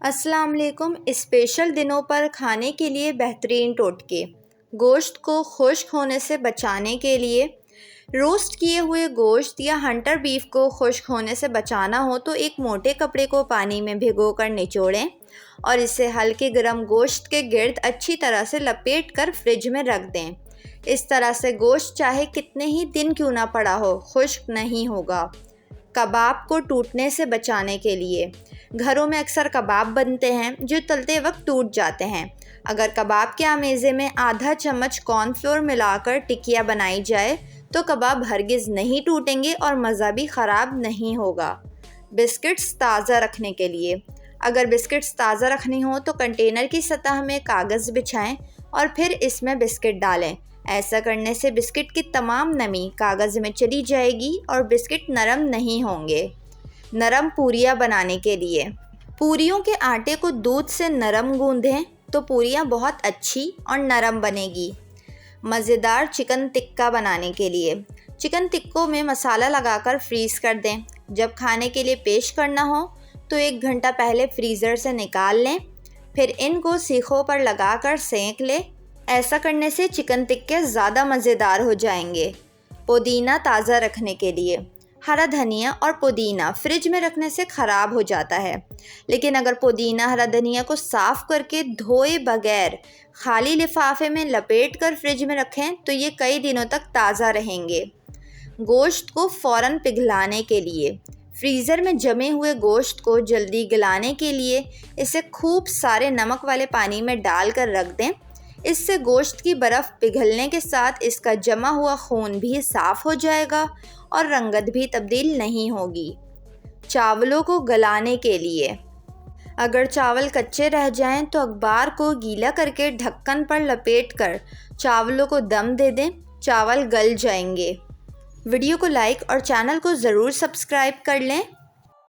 अस्सलाम वालेकुम। स्पेशल दिनों पर खाने के लिए बेहतरीन टोटके। गोश्त को खुश्क होने से बचाने के लिए रोस्ट किए हुए गोश्त या हंटर बीफ को खुश्क होने से बचाना हो तो एक मोटे कपड़े को पानी में भिगोकर निचोड़ें और इसे हल्के गर्म गोश्त के गिर्द अच्छी तरह से लपेट कर फ्रिज में रख दें। इस तरह से गोश्त चाहे कितने ही दिन क्यों ना पड़ा हो, खुश्क नहीं होगा। कबाब को टूटने से बचाने के लिए घरों में अक्सर कबाब बनते हैं जो तलते वक्त टूट जाते हैं। अगर कबाब के आमेज़े में आधा चम्मच कॉर्नफ्लोर मिलाकर टिकिया बनाई जाए तो कबाब हरगिज़ नहीं टूटेंगे और मज़ा भी ख़राब नहीं होगा। बिस्किट्स ताज़ा रखने के लिए अगर बिस्किट्स ताज़ा रखनी हो तो कंटेनर की सतह में कागज़ बिछाएं और फिर इसमें बिस्किट डालें। ऐसा करने से बिस्किट की तमाम नमी कागज़ में चली जाएगी और बिस्किट नरम नहीं होंगे। नरम पूरियाँ बनाने के लिए पूरियों के आटे को दूध से नरम गूंदें तो पूरियाँ बहुत अच्छी और नरम बनेगी। मज़ेदार चिकन टिक्का बनाने के लिए चिकन टिक्कों में मसाला लगाकर फ्रीज़ कर दें। जब खाने के लिए पेश करना हो तो 1 घंटा पहले फ्रीज़र से निकाल लें, फिर इनको सीखों पर लगाकर सेंक लें। ऐसा करने से चिकन टिक्के ज़्यादा मज़ेदार हो जाएंगे। पुदीना ताज़ा रखने के लिए हरा धनिया और पुदीना फ्रिज में रखने से ख़राब हो जाता है, लेकिन अगर पुदीना हरा धनिया को साफ़ करके धोए बगैर खाली लिफाफे में लपेट कर फ्रिज में रखें तो ये कई दिनों तक ताज़ा रहेंगे। गोश्त को फ़ौरन पिघलाने के लिए फ्रीज़र में जमे हुए गोश्त को जल्दी गलाने के लिए इसे खूब सारे नमक वाले पानी में डालकर रख दें। इससे गोश्त की बर्फ़ पिघलने के साथ इसका जमा हुआ खून भी साफ़ हो जाएगा और रंगत भी तब्दील नहीं होगी। चावलों को गलाने के लिए अगर चावल कच्चे रह जाएं तो अखबार को गीला करके ढक्कन पर लपेटकर चावलों को दम दे दें, चावल गल जाएंगे। वीडियो को लाइक और चैनल को ज़रूर सब्सक्राइब कर लें।